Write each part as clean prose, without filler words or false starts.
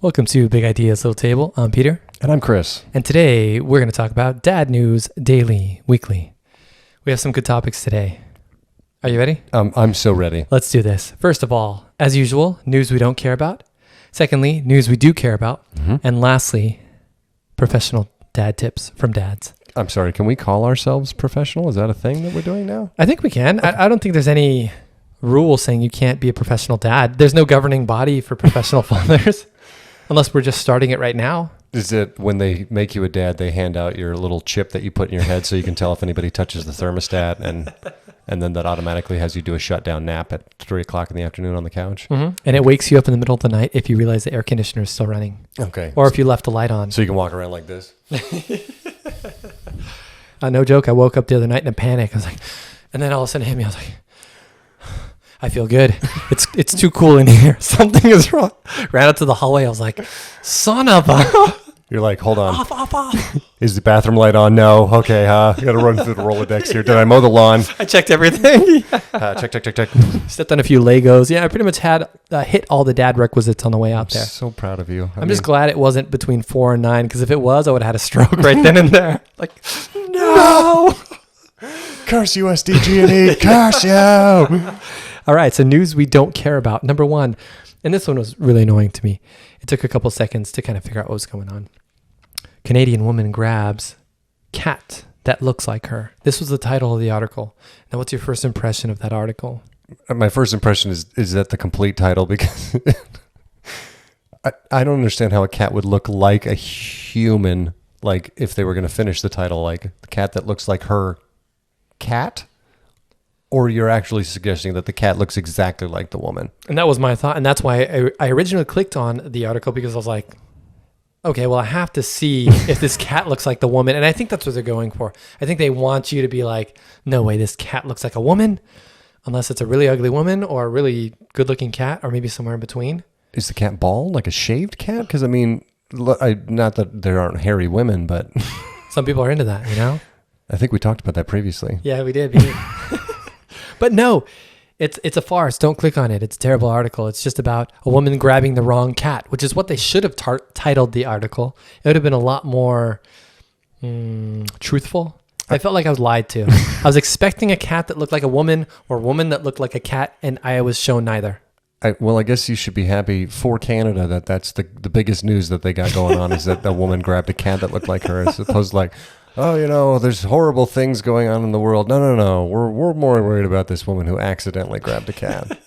Welcome to Big Ideas Little Table. I'm Peter. And I'm Chris. And today we're going to talk about dad news daily, weekly. We have some good topics today. Are you ready? I'm so ready. Let's do this. First of all, as usual, news we don't care about. Secondly, news we do care about. Mm-hmm. And lastly, professional dad tips from dads. I'm sorry, can we call ourselves professional? Is that a thing that we're doing now? I think we can. Okay. I don't think there's any rule saying you can't be a professional dad. There's no governing body for professional fathers. Unless we're just starting it right now. Is it when they make you a dad, they hand out your little chip that you put in your head so you can tell if anybody touches the thermostat, and then that automatically has you do a shutdown nap at 3 o'clock in the afternoon on the couch? Mm-hmm. And it wakes you up in the middle of the night if you realize the air conditioner is still running. Okay. Or if you left the light on. So you can walk around like this? No joke. I woke up the other night in a panic. I was like, and then all of a sudden it hit me. I was like, I feel good. It's too cool in here. Something is wrong. Ran out to the hallway. I was like, son of a... You're like, hold on. Off. Is the bathroom light on? No. Okay, I got to run through the Rolodex here. Did I mow the lawn? I checked everything. Check. Stepped on a few Legos. Yeah, I pretty much had hit all the dad requisites on the way out there. So proud of you. I'm just glad it wasn't between 4 and 9, because if it was, I would have had a stroke right then and there. Like, no! Curse you, SDG&E. Curse you! All right, so news we don't care about. Number one, and this one was really annoying to me. It took a couple seconds to kind of figure out what was going on. Canadian woman grabs cat that looks like her. This was the title of the article. Now, what's your first impression of that article? My first impression is that the complete title, because I don't understand how a cat would look like a human, like if they were going to finish the title, like the cat that looks like her cat. Or you're actually suggesting that the cat looks exactly like the woman. And that was my thought. And that's why I originally clicked on the article, because I was like, okay, well, I have to see if this cat looks like the woman. And I think that's what they're going for. I think they want you to be like, no way, this cat looks like a woman, unless it's a really ugly woman or a really good looking cat, or maybe somewhere in between. Is the cat bald, like a shaved cat? Because I mean, not that there aren't hairy women, but... Some people are into that, you know? I think we talked about that previously. Yeah, we did. But no, it's a farce. Don't click on it. It's a terrible article. It's just about a woman grabbing the wrong cat, which is what they should have titled the article. It would have been a lot more truthful. I felt like I was lied to. I was expecting a cat that looked like a woman, or a woman that looked like a cat, and I was shown neither. Well, I guess you should be happy for Canada that's the biggest news that they got going on is that the woman grabbed a cat that looked like her, as opposed to like, oh, you know, there's horrible things going on in the world. No. We're more worried about this woman who accidentally grabbed a cat.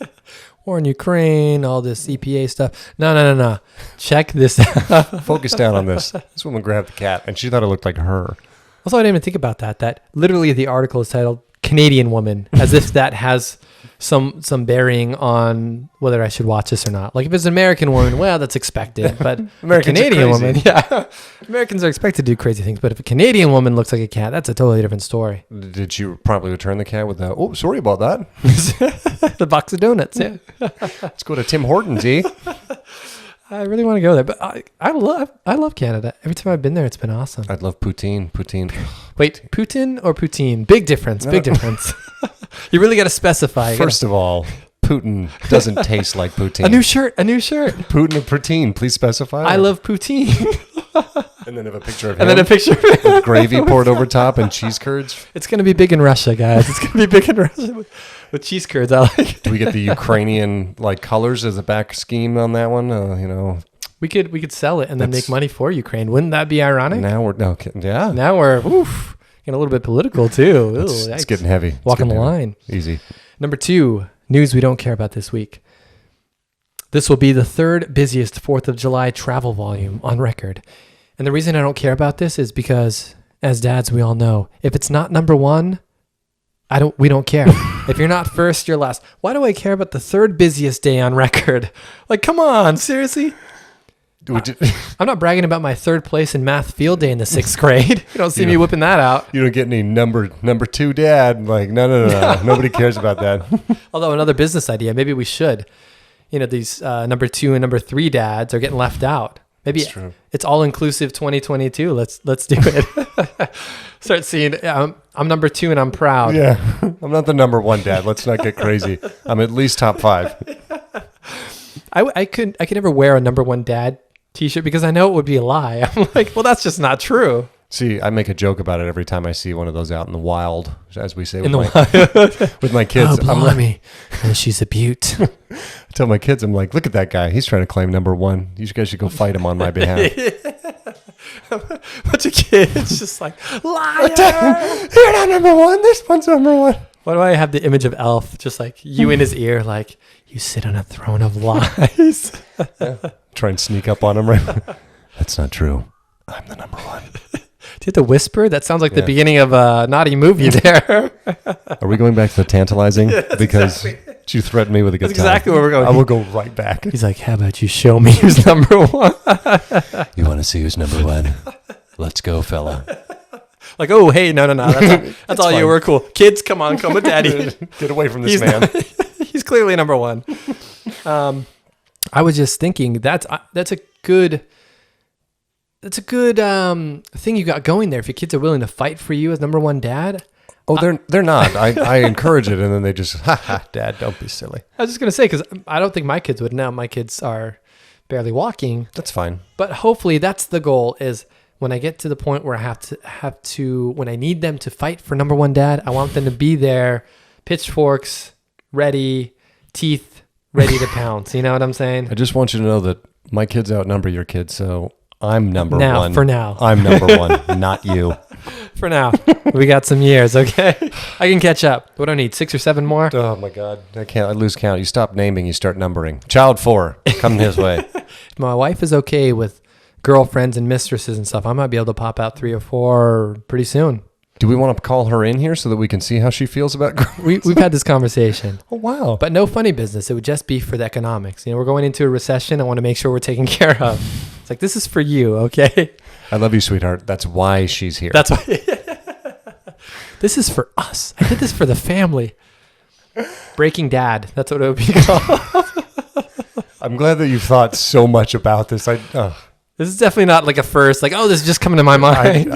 War in Ukraine, all this EPA stuff. No. Check this out. Focus down on this. This woman grabbed the cat, and she thought it looked like her. Also, I didn't even think about that. That literally the article is titled Canadian Woman, as if that has some bearing on whether I should watch this or not. Like if it's an American woman, well, that's expected. But a Canadian woman, yeah, Americans are expected to do crazy things. But if a Canadian woman looks like a cat, that's a totally different story. Did she probably return the cat with oh, sorry about that. The box of donuts, yeah. Let's go to Tim Hortons, eh? I really want to go there, but I love Canada. Every time I've been there, it's been awesome. I'd love poutine. Wait, Putin or poutine? Big difference. Big difference. You really got to specify. First of all, Putin doesn't taste like poutine. A new shirt. Putin or poutine? Please specify. I love poutine. And then have a picture of him. And then a picture of him. With gravy poured over top and cheese curds. It's going to be big in Russia, guys. It's going to be big in Russia with cheese curds. I like it. Do we get the Ukrainian like colors as a back scheme on that one? You know, we could sell it and then make money for Ukraine. Wouldn't that be ironic? Now we're getting a little bit political too. It's getting heavy. Walking the line. Easy. Number 2, news we don't care about this week. This will be the third busiest 4th of July travel volume on record. And the reason I don't care about this is because, as dads, we all know, if it's not number 1, we don't care. If you're not first, you're last. Why do I care about the third busiest day on record? Like, come on, seriously? I'm not bragging about my third place in math field day in the 6th grade. You don't see me whipping that out. You don't get any number 2 dad. Like, no. Nobody cares about that. Although another business idea, maybe we should. You know, these number 2 and number 3 dads are getting left out. Maybe it's all inclusive 2022. Let's do it. Start seeing. I'm number 2 and I'm proud. Yeah, I'm not the number 1 dad. Let's not get crazy. I'm at least top 5. I could never wear a number 1 dad T-shirt because I know it would be a lie. I'm like, well, that's just not true. See, I make a joke about it every time I see one of those out in the wild, as we say, In the with my kids. Oh, I'm like, blimey. She's a beaut. I tell my kids, I'm like, look at that guy. He's trying to claim number one. You guys should go fight him on my behalf. Bunch of kids just like, liar! You're not number one. This one's number one. Why do I have the image of Elf just like you in his ear, like, you sit on a throne of lies? Try and sneak up on him, right? That's not true. I'm the number one. Do you have to whisper? That sounds like the beginning of a naughty movie there. Are we going back to the tantalizing? Because you threatened me with a good That's exactly where we're going. I will go right back. He's like, how about you show me who's number one? You want to see who's number one? Let's go, fella. Like, oh, hey, no. That's all fine. you. We're cool. Kids, come on, come with daddy. Get away from this man. He's clearly number one. I was just thinking that's a good thing you got going there. If your kids are willing to fight for you as number one dad. Oh, they're not. I encourage it, and then they just, Dad, don't be silly. I was just gonna say because I don't think my kids would now. My kids are barely walking. That's fine. But hopefully, that's the goal. Is when I get to the point where I have to when I need them to fight for number one dad, I want them to be there, pitchforks ready, teeth ready to pounce. You know what I'm saying? I just want you to know that my kids outnumber your kids, so I'm number one. For now. I'm number one, not you. For now. We got some years, okay? I can catch up. What do I need? 6 or 7 more? Oh, my God. I lose count. You stop naming, you start numbering. Child 4, come his way. My wife is okay with girlfriends and mistresses and stuff. I might be able to pop out 3 or 4 pretty soon. Do we want to call her in here so that we can see how she feels about girls? We've had this conversation. Oh, wow. But no funny business. It would just be for the economics. You know, we're going into a recession. I want to make sure we're taken care of. It's like, this is for you, okay? I love you, sweetheart. That's why she's here. That's why. This is for us. I did this for the family. Breaking Dad. That's what it would be called. I'm glad that you've thought so much about this. This is definitely not like a first, like, oh, this is just coming to my mind.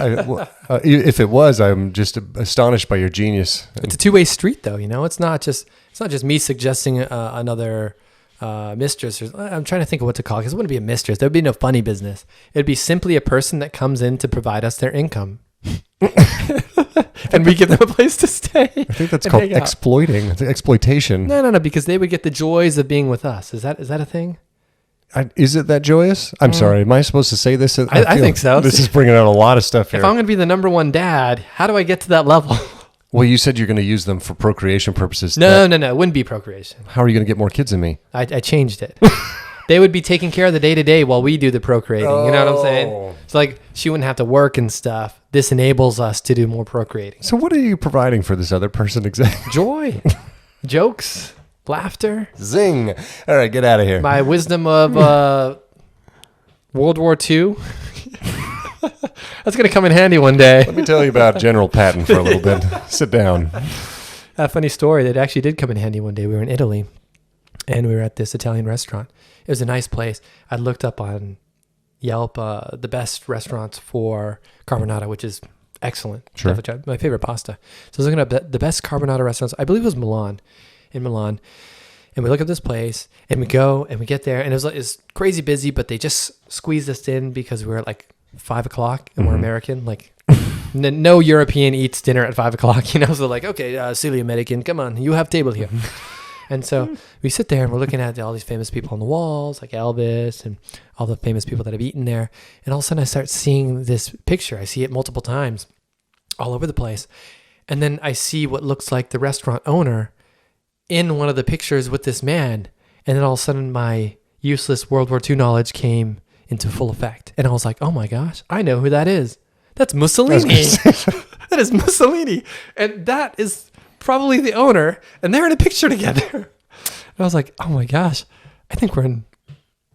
If it was, I'm just astonished by your genius. It's a two-way street, though. You know, it's not just me suggesting another mistress. I'm trying to think of what to call it, because it wouldn't be a mistress. There would be no funny business. It'd be simply a person that comes in to provide us their income. And we give them a place to stay. I think that's called exploiting. It's exploitation. No, because they would get the joys of being with us. Is that a thing? Is it that joyous? I'm sorry. Am I supposed to say this? I think so. This is bringing out a lot of stuff here. If I'm going to be the number one dad, how do I get to that level? Well, you said you're going to use them for procreation purposes. No. It wouldn't be procreation. How are you going to get more kids than me? I changed it. They would be taking care of the day-to-day while we do the procreating. You know what I'm saying? It's like she wouldn't have to work and stuff. This enables us to do more procreating. So what are you providing for this other person exactly? Joy. Jokes. Laughter. Zing. All right, get out of here. My wisdom of World War II. That's going to come in handy one day. Let me tell you about General Patton for a little bit. Sit down. A funny story that actually did come in handy one day. We were in Italy, and we were at this Italian restaurant. It was a nice place. I looked up on Yelp the best restaurants for carbonara, which is excellent. Sure. My favorite pasta. So I was looking up the best carbonara restaurants. I believe it was in Milan. And we look at this place, and we go, and we get there, and it's crazy busy, but they just squeezed us in because we were at like 5 o'clock, and we're American. Like, no European eats dinner at 5 o'clock, you know? So like, okay, silly American, come on, you have table here. And so we sit there, and we're looking at all these famous people on the walls, like Elvis, and all the famous people that have eaten there. And all of a sudden, I start seeing this picture. I see it multiple times all over the place. And then I see what looks like the restaurant owner in one of the pictures with this man. And then all of a sudden my useless World War II knowledge came into full effect. And I was like, oh my gosh, I know who that is. That's Mussolini. That is Mussolini. And that is probably the owner. And they're in a picture together. And I was like, oh my gosh, I think we're in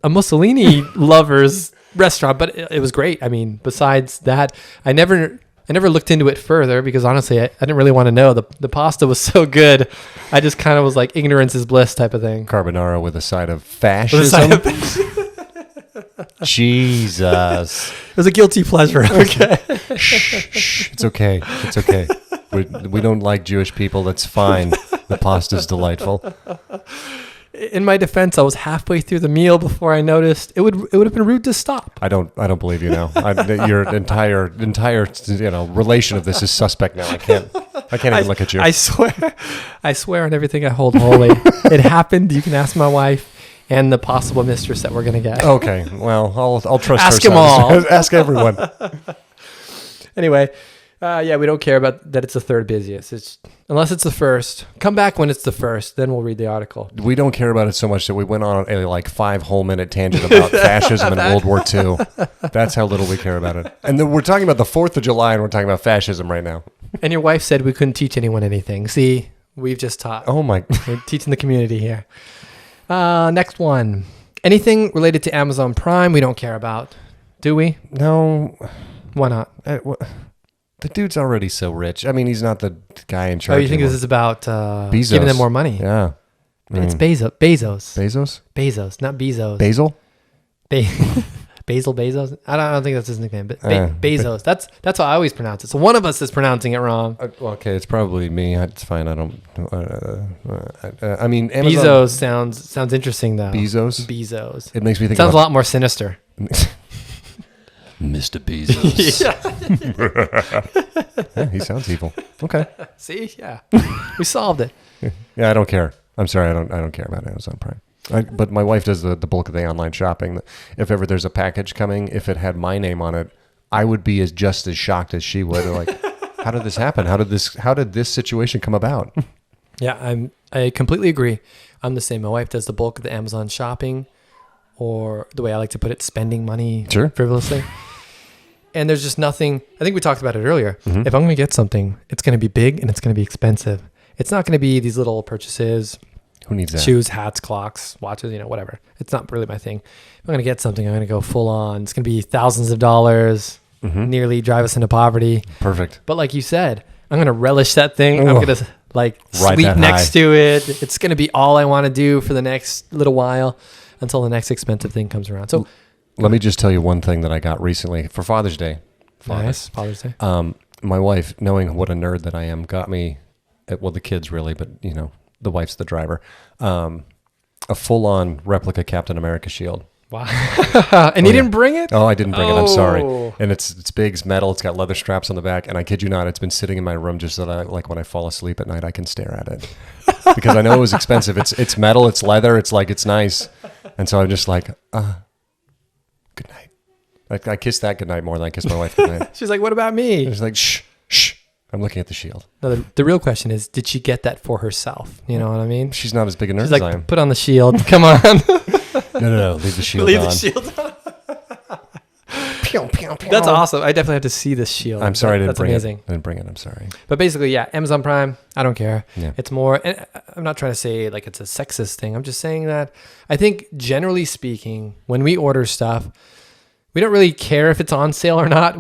a Mussolini lover's restaurant. But it was great. I mean, besides that, I never looked into it further because honestly, I didn't really want to know. The pasta was so good. I just kind of was like ignorance is bliss type of thing. Carbonara with a side of fascism. Jesus. It was a guilty pleasure. Okay. Shh. It's okay. It's okay. We don't like Jewish people. That's fine. The pasta's delightful. In my defense, I was halfway through the meal before I noticed. It would have been rude to stop. I don't believe you now. Your entire relation of this is suspect now. I can't even look at you. I swear on everything I hold holy. It happened. You can ask my wife and the possible mistress that we're gonna get. Okay, well, I'll trust her. Ask them all. Ask everyone. Anyway, yeah, we don't care about that it's the third busiest. Unless it's the first. Come back when it's the first, then we'll read the article. We don't care about it so much that we went on a 5-whole-minute tangent about fascism and World War II. That's how little we care about it. And then we're talking about the 4th of July, and we're talking about fascism right now. And your wife said we couldn't teach anyone anything. See, we've just taught. Oh my! We're teaching the community here. Next one. Anything related to Amazon Prime we don't care about, do we? No. Why not? The dude's already so rich. I mean, he's not the guy in charge. Oh, you think anymore. this is about Bezos. giving them more money? Yeah. It's Bezos. Bezos. Bezos? Bezos, not Bezos. Basil? Basil Bezos? I don't think that's his nickname, but Bezos. That's how I always pronounce it. So one of us is pronouncing it wrong. Okay, it's probably me. It's fine. I don't. I mean, Amazon. Bezos sounds interesting though. Bezos. It makes me think. Sounds a lot more sinister. Mr. Bezos. Yeah, he sounds evil. Okay. See, yeah, we solved it. Yeah, I don't care. I'm sorry, I don't care about Amazon Prime. But my wife does the bulk of the online shopping. If ever there's a package coming, if it had my name on it, I would be just as shocked as she would. Like, how did this happen? How did this situation come about? Yeah, I completely agree. I'm the same. My wife does the bulk of the Amazon shopping, or the way I like to put it, spending money frivolously. And there's just nothing. I think we talked about it earlier. Mm-hmm. If I'm going to get something, it's going to be big and it's going to be expensive. It's not going to be these little purchases. Who needs that? Shoes, hats, clocks, watches, whatever. It's not really my thing. If I'm going to get something, I'm going to go full on. It's going to be thousands of dollars, nearly drive us into poverty. Perfect. But like you said, I'm going to relish that thing. I'm going to sleep next to it. It's going to be all I want to do for the next little while until the next expensive thing comes around. So let me just tell you one thing that I got recently for Father's Day. Nice. Father's Day. My wife, knowing what a nerd that I am, got me, well, the kids really, but the wife's the driver, a full-on replica Captain America shield. Wow. And you didn't bring it? Oh, I didn't bring it. I'm sorry. And it's big, it's metal, it's got leather straps on the back, and I kid you not, it's been sitting in my room just so that when I fall asleep at night, I can stare at it. Because I know it was expensive. It's metal, it's leather, it's nice. And so I'm just like, good night. I kiss that good night more than I kiss my wife good night. She's like, what about me? She's like, shh. I'm looking at the shield. No, the real question is, did she get that for herself? You know what I mean? She's not as big a nerd as I am. Put on the shield. Come on. No. Leave the shield on. Leave the shield on. That's awesome. I definitely have to see this shield. I'm sorry I didn't That's bring amazing. it. I didn't bring it. I'm sorry. But basically, yeah, Amazon Prime, I don't care. Yeah. It's more, and I'm not trying to say like it's a sexist thing. I'm just saying that I think generally speaking, when we order stuff, we don't really care if it's on sale or not.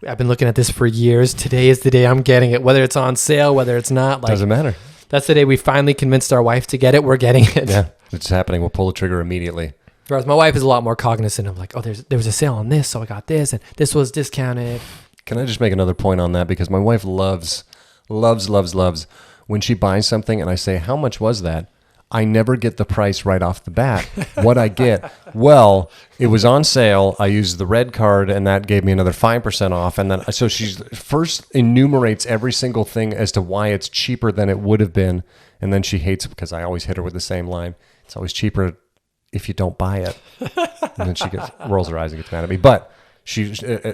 I've been looking at this for years. Today is the day I'm getting it, whether it's on sale, whether it's not. Doesn't matter. That's the day we finally convinced our wife to get it. We're getting it. Yeah, it's happening. We'll pull the trigger immediately. Whereas my wife is a lot more cognizant of like, oh, there was a sale on this, so I got this, and this was discounted. Can I just make another point on that? Because my wife loves when she buys something and I say, how much was that? I never get the price right off the bat. What I get, well, it was on sale. I used the red card and that gave me another 5% off. And then, so she first enumerates every single thing as to why it's cheaper than it would have been. And then she hates it because I always hit her with the same line. It's always cheaper if you don't buy it. And then she rolls her eyes and gets mad at me. But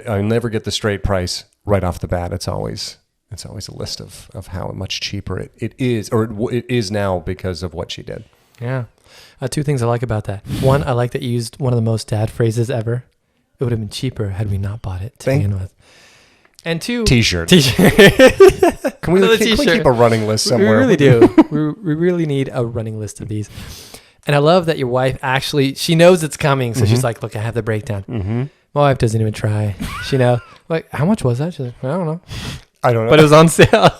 I never get the straight price right off the bat. It's always a list of how much cheaper it is, or it is now because of what she did. Yeah. Two things I like about that. One, I like that you used one of the most dad phrases ever. It would have been cheaper had we not bought it to begin with. And two, T-shirt. Can we keep a running list somewhere? We really do. we really need a running list of these. And I love that your wife actually, she knows it's coming. So she's like, look, I have the breakdown. Mm-hmm. My wife doesn't even try. She knows. Like, how much was that? She's like, I don't know. But it was on sale.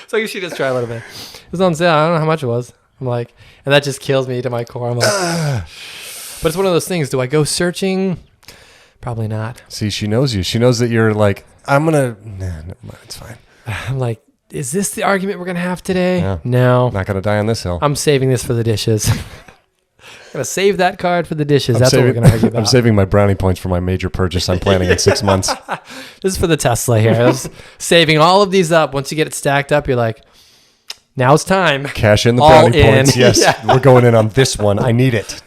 So she does try a little bit. It was on sale. I don't know how much it was. I'm like, and that just kills me to my core. I'm like, but it's one of those things. Do I go searching? Probably not. See, she knows you. She knows that you're like, never mind, it's fine. I'm like, is this the argument we're going to have today? Yeah. No. Not going to die on this hill. I'm saving this for the dishes. Going to save that card for the dishes. That's what we're going to argue about. I'm saving my brownie points for my major purchase I'm planning in 6 months. This is for the Tesla here. I was saving all of these up. Once you get it stacked up, you're like, now it's time. Cash in the All brownie in. points. Yes, Yeah. we're going in on this one. I need it.